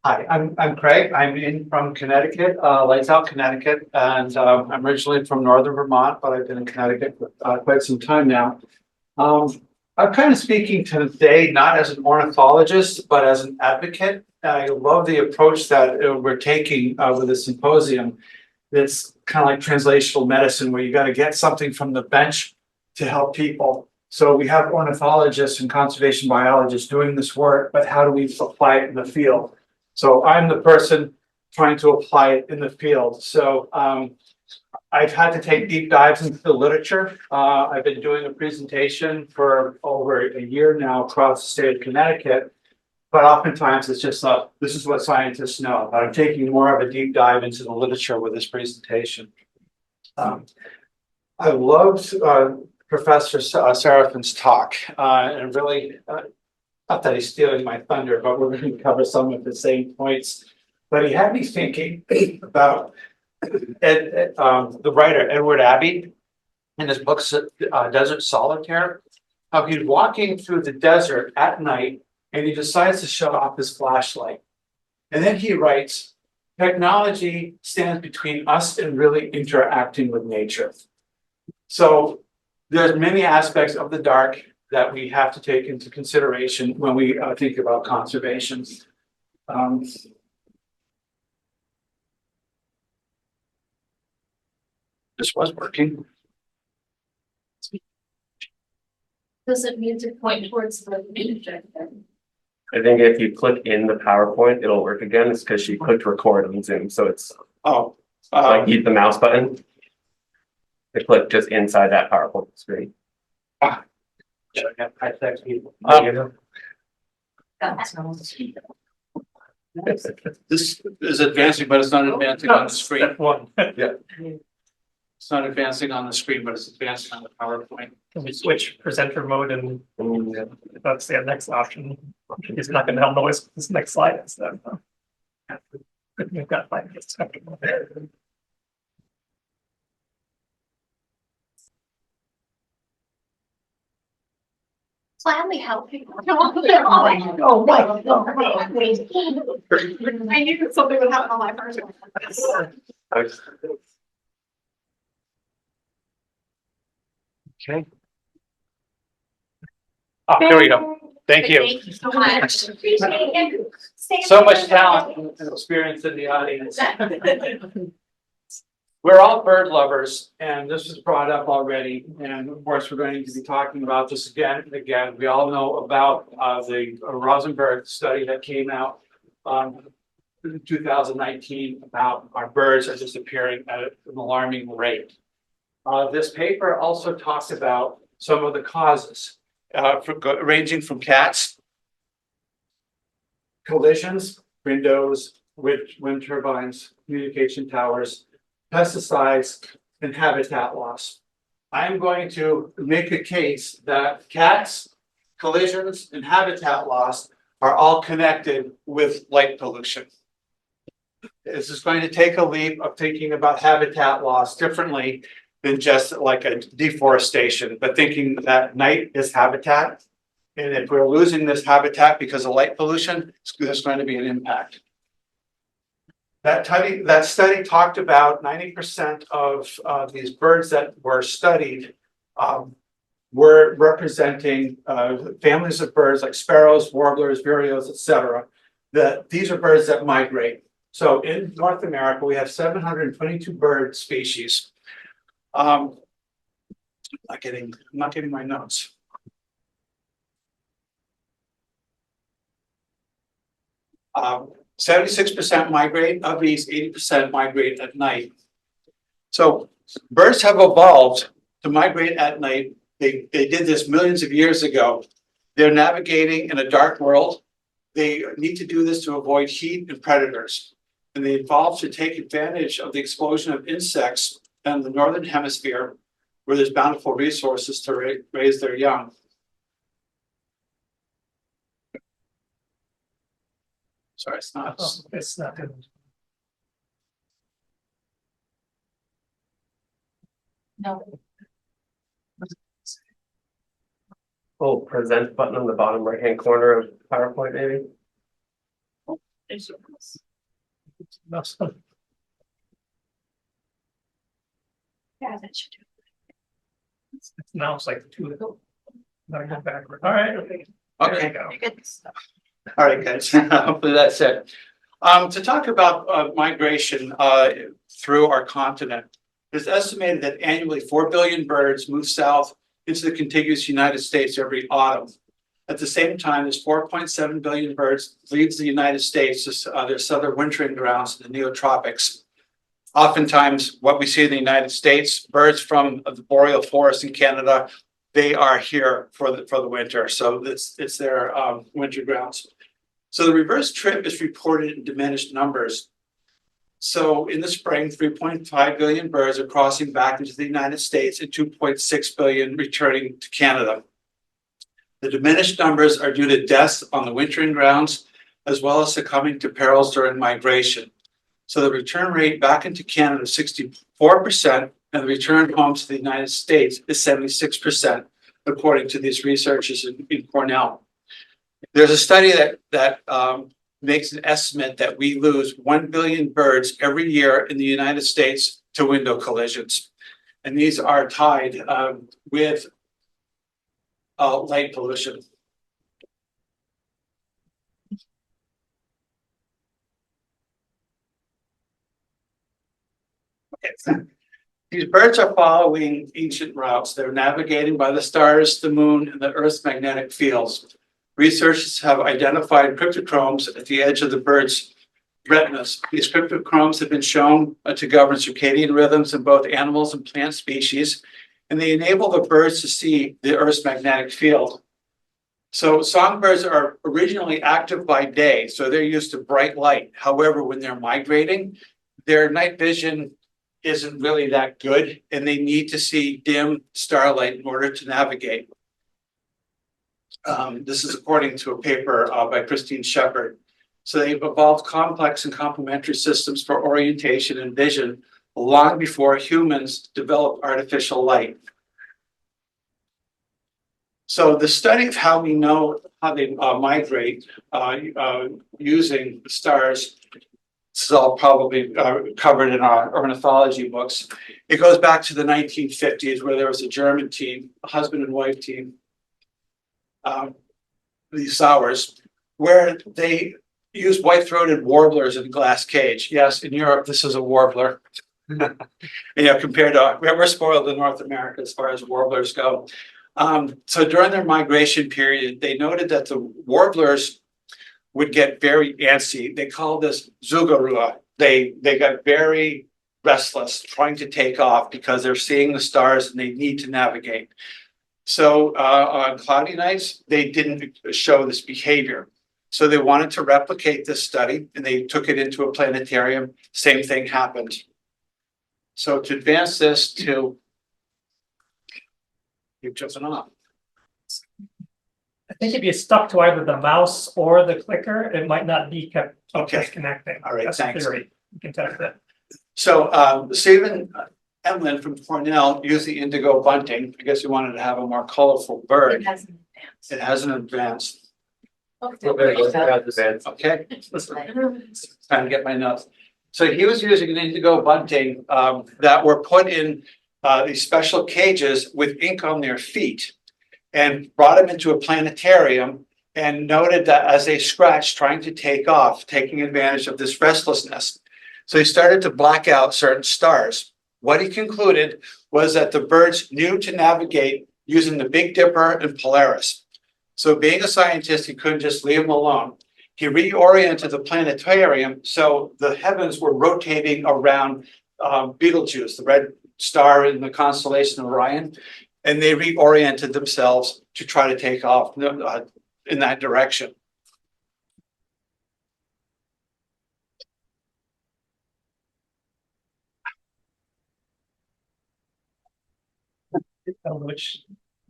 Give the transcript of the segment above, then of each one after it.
Hi, I'm Craig. I'm in from Connecticut, Lights Out, Connecticut, and I'm originally from northern Vermont, but I've been in Connecticut for quite some time now. I'm kind of speaking today not as an ornithologist, but as an advocate. I love the approach that we're taking with the symposium. It's kind of like translational medicine, where you got to get something from the bench to help people. So we have ornithologists and conservation biologists doing this work, but how do we apply it in the field? So I'm the person trying to apply it in the field. So I've had to take deep dives into the literature. I've been doing a presentation for over a year now across the state of Connecticut, but oftentimes it's just this is what scientists know. But I'm taking more of a deep dive into the literature with this presentation. I loved Professor Serafin's talk, and really, not that he's stealing my thunder, but we're going to cover some of the same points. But he had me thinking about the writer Edward Abbey in his book Desert Solitaire, how he's walking through the desert at night and he decides to shut off his flashlight. And then he writes, technology stands between us and really interacting with nature. So there's many aspects of the dark that we have to take into consideration when we think about conservation. This was working. Does it need to point towards the project then? I think if you click in the PowerPoint, it'll work again. It's because she clicked record on Zoom. So it's like hit the mouse button. To click just inside that PowerPoint screen. This is advancing, but it's not advancing on the screen. Step one. Yeah. It's not advancing on the screen, but it's advancing on the PowerPoint. Can we switch presenter mode and that's the next option? It's not going to help noise. This next slide instead. We've got 5 minutes. Gladly help people. Oh my God. I knew something would happen on my first one. Okay. Oh, there we go. Thank you. Thank you so much. So much talent and experience in the audience. We're all bird lovers, and this was brought up already. And of course, we're going to be talking about this again and again. We all know about the Rosenberg study that came out in 2019 about our birds are disappearing at an alarming rate. This paper also talks about some of the causes, ranging from cats, collisions, windows, wind turbines, communication towers, pesticides, and habitat loss. I'm going to make a case that cats, collisions, and habitat loss are all connected with light pollution. This is going to take a leap of thinking about habitat loss differently than just like a deforestation, but thinking that night is habitat. And if we're losing this habitat because of light pollution, there's going to be an impact. That study talked about 90% of these birds that were studied were representing families of birds like sparrows, warblers, vireos, etc. That these are birds that migrate. So in North America, we have 722 bird species. I'm not getting my notes. Um, 76% migrate. Of these, 80% migrate at night. So birds have evolved to migrate at night. They did this millions of years ago. They're navigating in a dark world. They need to do this to avoid heat and predators. And they evolved to take advantage of the explosion of insects in the northern hemisphere, where there's bountiful resources to raise their young. Sorry, it's not. Oh, it's not good. No. Oh, present button on the bottom right hand corner of PowerPoint, maybe. There's your house. Yeah, that should do. Now it's like two. Gotta go backward. All right. There Okay. you go. Good stuff. All right, guys, hopefully that's it. To talk about migration through our continent, it's estimated that annually 4 billion birds move south into the contiguous United States every autumn. At the same time, there's 4.7 billion birds leaves the United States to their southern wintering grounds in the neotropics. Oftentimes, what we see in the United States, birds from the boreal forest in Canada, they are here for the winter. So it's their winter grounds. So the reverse trip is reported in diminished numbers. So in the spring, 3.5 billion birds are crossing back into the United States and 2.6 billion returning to Canada. The diminished numbers are due to deaths on the wintering grounds, as well as succumbing to perils during migration. So the return rate back into Canada is 64%, and the return home to the United States is 76%, according to these researchers in Cornell. There's a study that makes an estimate that we lose 1 billion birds every year in the United States to window collisions. And these are tied with light pollution. Okay. These birds are following ancient routes. They're navigating by the stars, the moon, and the Earth's magnetic fields. Researchers have identified cryptochromes at the edge of the bird's retinas. These cryptochromes have been shown to govern circadian rhythms in both animals and plant species, and they enable the birds to see the Earth's magnetic field. So songbirds are originally active by day, so they're used to bright light. However, when they're migrating, their night vision isn't really that good, and they need to see dim starlight in order to navigate. This is according to a paper by Christine Shepard. So they've evolved complex and complementary systems for orientation and vision long before humans developed artificial light. So the study of how we know how they migrate using the stars, this is all probably covered in our ornithology books. It goes back to the 1950s, where there was a German team, a husband and wife team, these sours, where they used white-throated warblers in a glass cage. Yes, in Europe, this is a warbler. Compared to, we're spoiled in North America as far as warblers go. So during their migration period, they noted that the warblers would get very antsy. They call this zugarua. They got very restless trying to take off because they're seeing the stars and they need to navigate. So on cloudy nights, they didn't show this behavior. So they wanted to replicate this study and they took it into a planetarium. Same thing happened. So to advance this to, keep jumping off. I think if you stuck to either the mouse or the clicker, it might not be kept disconnecting. All right, that's thanks. Theory. You can test it. So Stephen Emlyn from Cornell used the indigo bunting. I guess he wanted to have a more colorful bird. It hasn't advanced. It hasn't advanced. Okay. Okay, trying to get my notes. So he was using an indigo bunting that were put in these special cages with ink on their feet, and brought them into a planetarium and noted that as they scratched, trying to take off, taking advantage of this restlessness. So he started to black out certain stars. What he concluded was that the birds knew to navigate using the Big Dipper and Polaris. So being a scientist, he couldn't just leave them alone. He reoriented the planetarium so the heavens were rotating around Betelgeuse, the red star in the constellation of Orion, and they reoriented themselves to try to take off in that direction.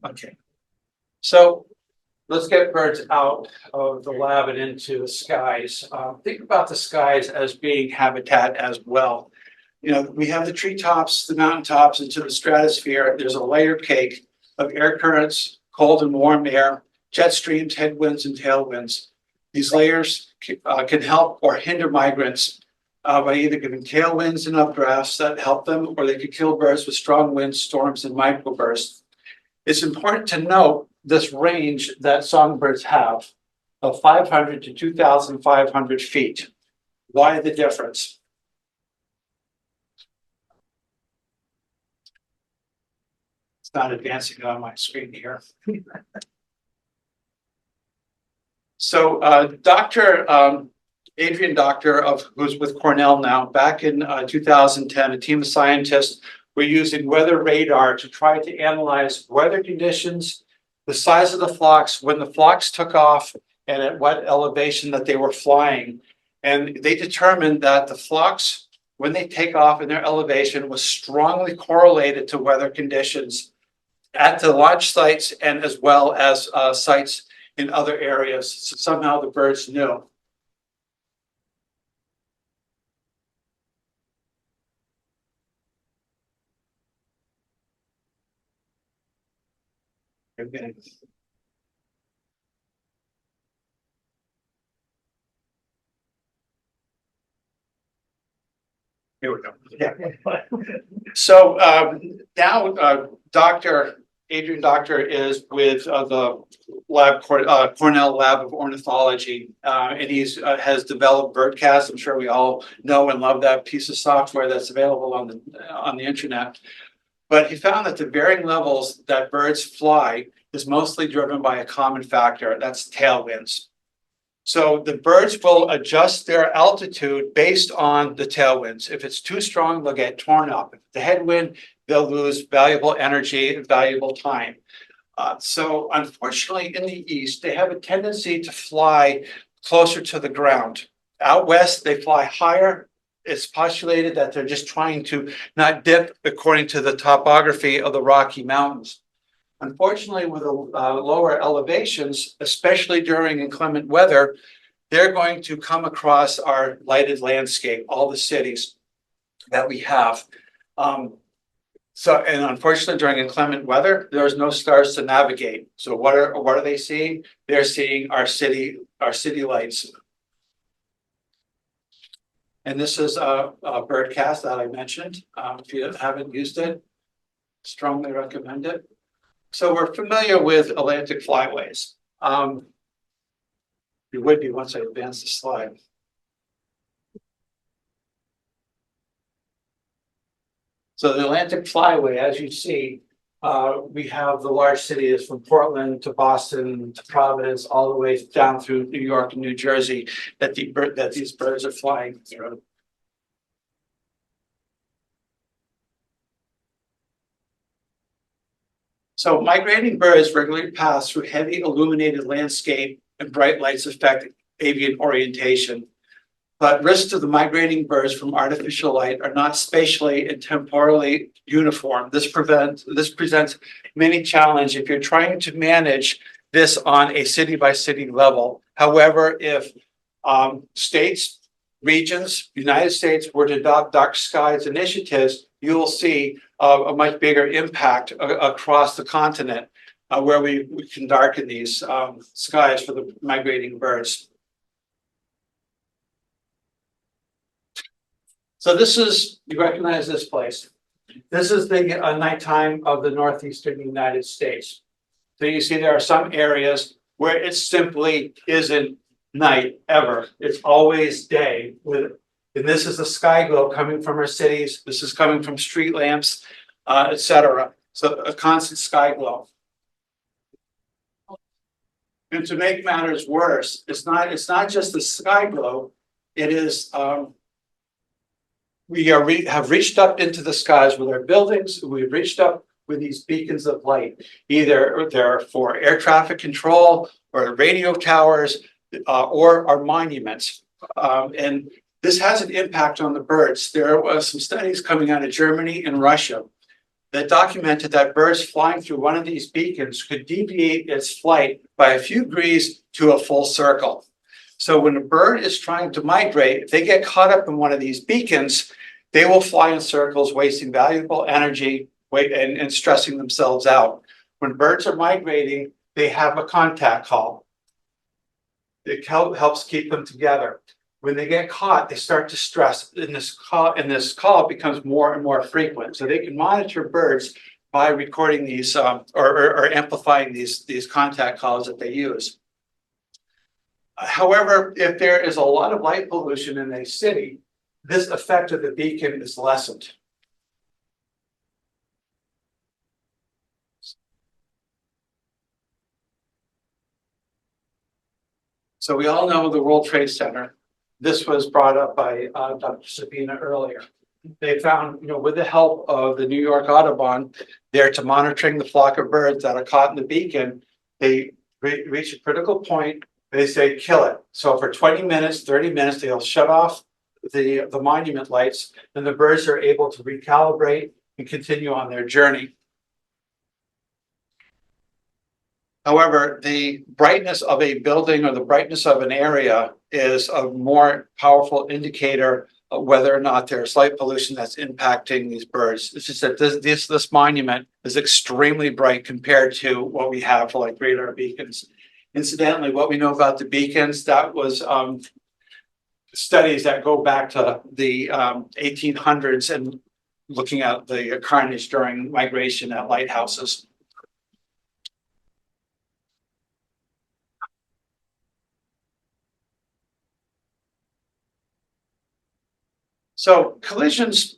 Okay. So let's get birds out of the lab and into the skies. Think about the skies as being habitat as well. We have the treetops, the mountaintops, into the stratosphere. There's a layer cake of air currents, cold and warm air, jet streams, headwinds, and tailwinds. These layers can help or hinder migrants by either giving tailwinds and updrafts that help them, or they could kill birds with strong winds, storms, and microbursts. It's important to note this range that songbirds have of 500 to 2,500 feet. Why the difference? It's not advancing on my screen here. So Dr. Adrian Doctor, who's with Cornell now, back in 2010, a team of scientists were using weather radar to try to analyze weather conditions, the size of the flocks, when the flocks took off, and at what elevation that they were flying. And they determined that the flocks, when they take off in their elevation, was strongly correlated to weather conditions at the launch sites and as well as sites in other areas. So somehow the birds knew. Okay. Here we go. Yeah. So now Dr. Adrian Doctor is with the Cornell Lab of Ornithology, and he's has developed Birdcast. I'm sure we all know and love that piece of software that's available on the internet. But he found that the varying levels that birds fly is mostly driven by a common factor. That's tailwinds. So the birds will adjust their altitude based on the tailwinds. If it's too strong, they'll get torn up. If the headwind, they'll lose valuable energy and valuable time. So unfortunately, in the east, they have a tendency to fly closer to the ground. Out west, they fly higher. It's postulated that they're just trying to not dip according to the topography of the Rocky Mountains. Unfortunately, with the lower elevations, especially during inclement weather, they're going to come across our lighted landscape, all the cities that we have. And unfortunately, during inclement weather, there's no stars to navigate. So what are they seeing? They're seeing our city lights. And this is a Birdcast that I mentioned. If you haven't used it, strongly recommend it. So we're familiar with Atlantic flyways. You would be once I advance the slide. So the Atlantic Flyway, as you see, we have the large cities from Portland to Boston to Providence, all the way down through New York and New Jersey that these birds are flying through. So migrating birds regularly pass through heavy illuminated landscape, and bright lights affect avian orientation. But risks to the migrating birds from artificial light are not spatially and temporally uniform. This presents many challenges if you're trying to manage this on a city-by-city level. However, if states, regions, United States were to adopt dark skies initiatives, you will see a much bigger impact across the continent where we can darken these skies for the migrating birds. So this is, you recognize this place. This is the nighttime of the northeastern United States. So you see there are some areas where it simply isn't night ever. It's always day. And this is the sky glow coming from our cities. This is coming from street lamps, etc. So a constant sky glow. And to make matters worse, it's not just the sky glow. It is we have reached up into the skies with our buildings. We've reached up with these beacons of light. Either they're for air traffic control or radio towers or our monuments. And this has an impact on the birds. There was some studies coming out of Germany and Russia that documented that birds flying through one of these beacons could deviate its flight by a few degrees to a full circle. So when a bird is trying to migrate, if they get caught up in one of these beacons, they will fly in circles, wasting valuable energy and stressing themselves out. When birds are migrating, they have a contact call. It helps keep them together. When they get caught, they start to stress, and this call becomes more and more frequent. So they can monitor birds by recording these or amplifying these contact calls that they use. However, if there is a lot of light pollution in a city, this effect of the beacon is lessened. So we all know the World Trade Center. This was brought up by Dr. Safina earlier. They found, with the help of the New York Audubon, there to monitoring the flock of birds that are caught in the beacon, they reach a critical point. They say, kill it. So for 20 minutes, 30 minutes, they'll shut off the monument lights, and the birds are able to recalibrate and continue on their journey. However, the brightness of a building or the brightness of an area is a more powerful indicator of whether or not there's light pollution that's impacting these birds. It's just that this monument is extremely bright compared to what we have for like radar beacons. Incidentally, what we know about the beacons, that was studies that go back to the 1800s and looking at the carnage during migration at lighthouses. So collisions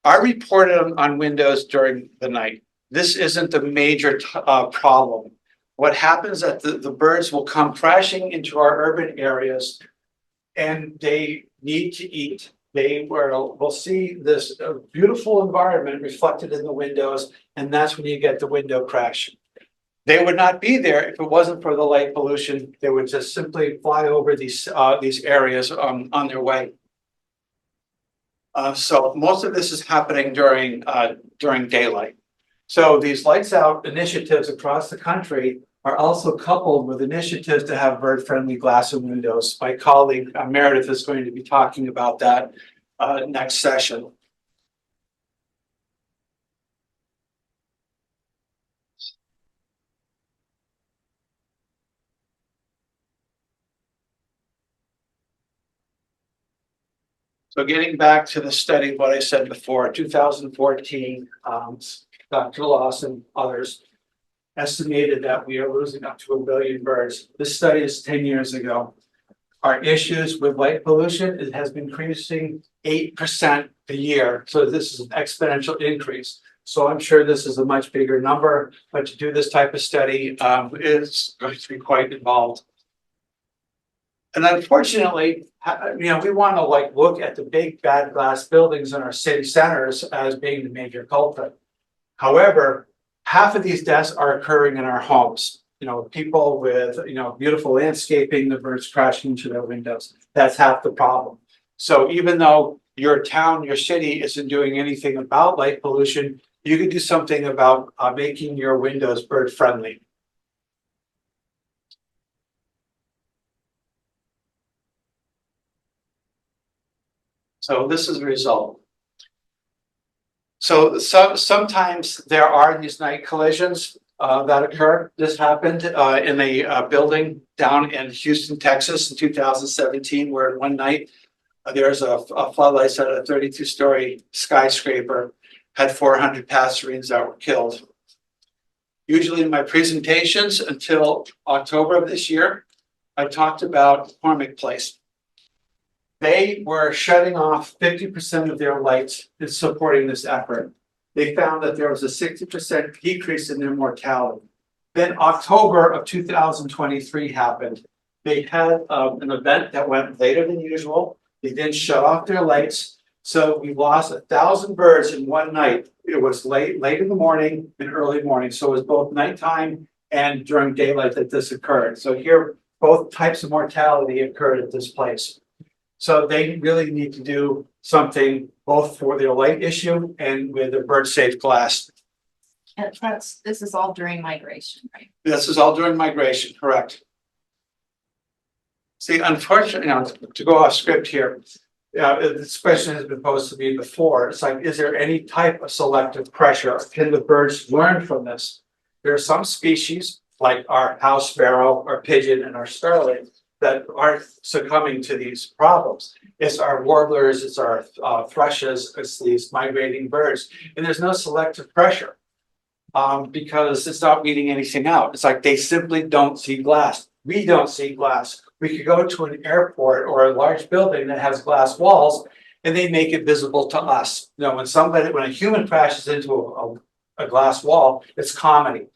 are reported on windows during the night. This isn't a major problem. What happens is that the birds will come crashing into our urban areas and they need to eat. They will see this beautiful environment reflected in the windows, and that's when you get the window crash. They would not be there if it wasn't for the light pollution. They would just simply fly over these areas on their way. So most of this is happening during daylight. So these lights out initiatives across the country are also coupled with initiatives to have bird-friendly glass and windows. My colleague Meredith is going to be talking about that next session. So getting back to the study, what I said before, 2014, Dr. Lawson and others estimated that we are losing up to 1 billion birds. This study is 10 years ago. Our issues with light pollution, it has been increasing 8% a year. So this is an exponential increase. So I'm sure this is a much bigger number, but to do this type of study is going to be quite involved. And unfortunately, we want to look at the big bad glass buildings in our city centers as being the major culprit. However, half of these deaths are occurring in our homes. People with, beautiful landscaping, the birds crashing into their windows. That's half the problem. So even though your town, your city isn't doing anything about light pollution, you can do something about making your windows bird friendly. So this is the result. So sometimes there are these night collisions that occur. This happened in a building down in Houston, Texas in 2017, where one night there's a floodlights at a 32-story skyscraper had 400 passerines that were killed. Usually in my presentations until October of this year, I talked about Hormick Place. They were shutting off 50% of their lights in supporting this effort. They found that there was a 60% decrease in their mortality. Then October of 2023 happened. They had an event that went later than usual. They didn't shut off their lights. So we lost 1,000 birds in one night. It was late in the morning and early morning. So it was both nighttime and during daylight that this occurred. So here, both types of mortality occurred at this place. So they really need to do something both for their light issue and with the bird safe glass. And this is all during migration, right? This is all during migration, correct. See, unfortunately, to go off script here, this question has been posed to me before. It's like, is there any type of selective pressure? Can the birds learn from this? There are some species, like our house sparrow, our pigeon, and our starling, that aren't succumbing to these problems. It's our warblers, it's our thrushes, it's these migrating birds, and there's no selective pressure because it's not weeding anything out. It's like they simply don't see glass. We don't see glass. We could go to an airport or a large building that has glass walls, and they make it visible to us. You know, when a human crashes into a glass wall, it's comedy.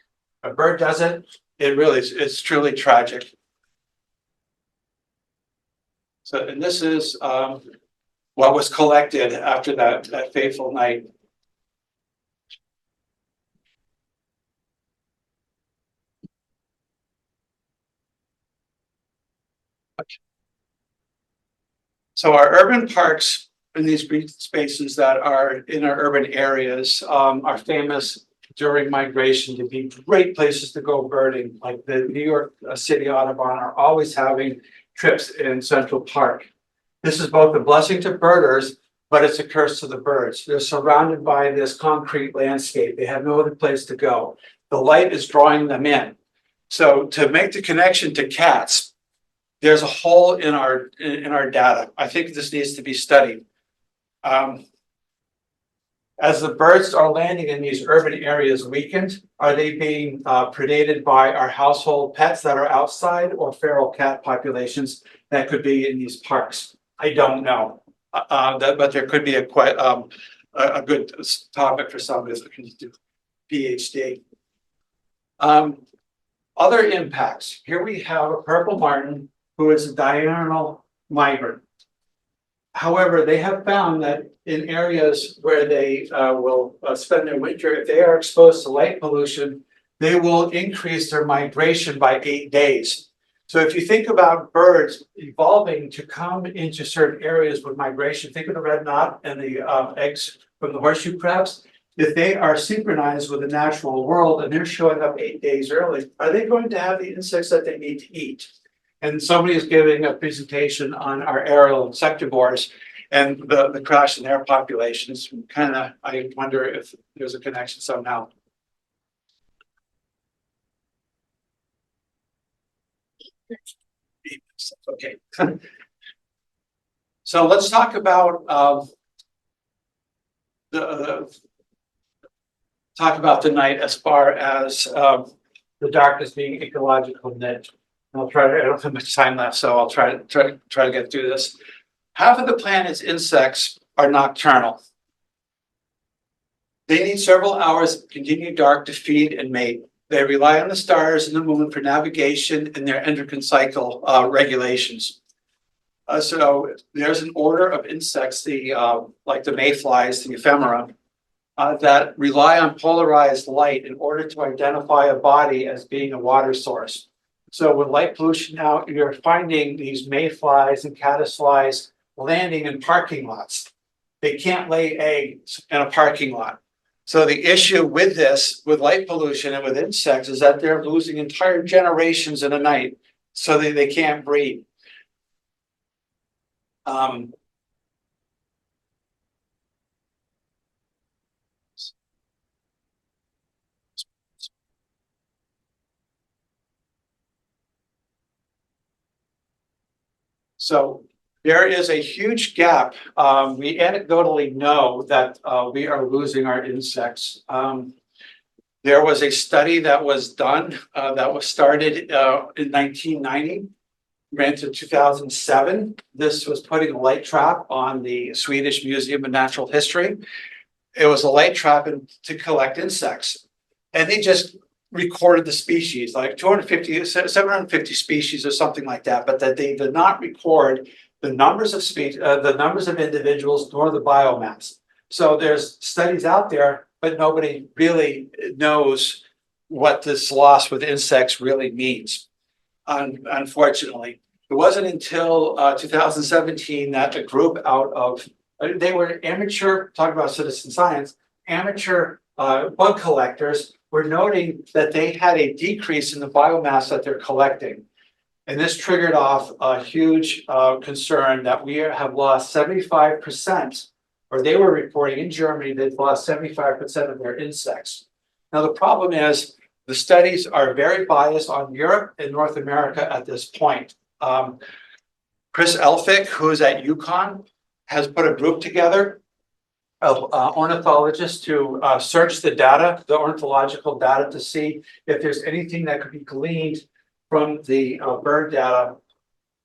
A bird does it, it's truly tragic. So, and this is what was collected after that fateful night. So our urban parks in these green spaces that are in our urban areas are famous during migration to be great places to go birding. Like the New York City Audubon are always having trips in Central Park. This is both a blessing to birders, but it's a curse to the birds. They're surrounded by this concrete landscape. They have no other place to go. The light is drawing them in. So to make the connection to cats, there's a hole in our data. I think this needs to be studied. As the birds are landing in these urban areas weakened, are they being predated by our household pets that are outside or feral cat populations that could be in these parks? I don't know, but there could be a good topic for somebody who can do PhD. Other impacts. Here we have a purple martin who is a diurnal migrant. However, they have found that in areas where they will spend their winter, if they are exposed to light pollution, they will increase their migration by 8 days. So if you think about birds evolving to come into certain areas with migration, think of the red knot and the eggs from the horseshoe crabs. If they are synchronized with the natural world and they're showing up 8 days early, are they going to have the insects that they need to eat? And somebody is giving a presentation on our aerial insectivores and the crash in their populations. I wonder if there's a connection somehow. Okay. So let's talk about the night as far as the darkness being ecological niche. I don't have much time left, so I'll try to get through this. Half of the planet's insects are nocturnal. They need several hours of continued dark to feed and mate. They rely on the stars and the moon for navigation and their endocrine cycle regulations. So there's an order of insects, like the mayflies, the ephemera, that rely on polarized light in order to identify a body as being a water source. So with light pollution now, you're finding these mayflies and caddisflies landing in parking lots. They can't lay eggs in a parking lot. So the issue with this, with light pollution and with insects, is that they're losing entire generations in a night, so they can't breed. So there is a huge gap. We anecdotally know that we are losing our insects. There was a study that was done that was started in 1990, ran to 2007. This was putting a light trap on the Swedish Museum of Natural History. It was a light trap to collect insects. And they just recorded the species, like 750 species or something like that, but that they did not record the numbers of species, the numbers of individuals, nor the biomass. So there's studies out there, but nobody really knows what this loss with insects really means. Unfortunately, it wasn't until 2017 that a group they were amateur, talk about citizen science, amateur bug collectors were noting that they had a decrease in the biomass that they're collecting. And this triggered off a huge concern that we have lost 75%, or they were reporting in Germany, they've lost 75% of their insects. Now, the problem is the studies are very biased on Europe and North America at this point. Chris Elphick, who's at UConn, has put a group together of ornithologists to search the data, the ornithological data, to see if there's anything that could be gleaned from the bird data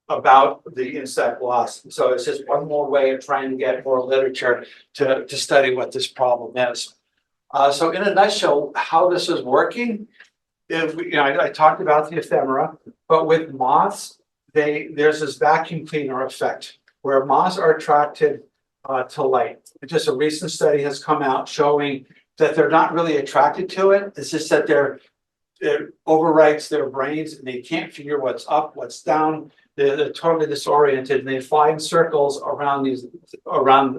about the insect loss. So it's just one more way of trying to get more literature to study what this problem is. So in a nutshell, how this is working, I talked about the ephemera, but with moths, there's this vacuum cleaner effect where moths are attracted to light. Just a recent study has come out showing that they're not really attracted to it. It's just that it overwrites their brains and they can't figure what's up, what's down. They're totally disoriented and they fly in circles around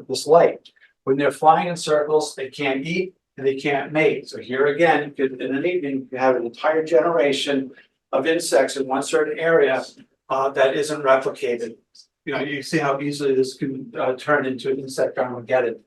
this light. When they're flying in circles, they can't eat and they can't mate. So here again, in an evening, you have an entire generation of insects in one certain area that isn't replicated. You see how easily this can turn into an insect Armageddon.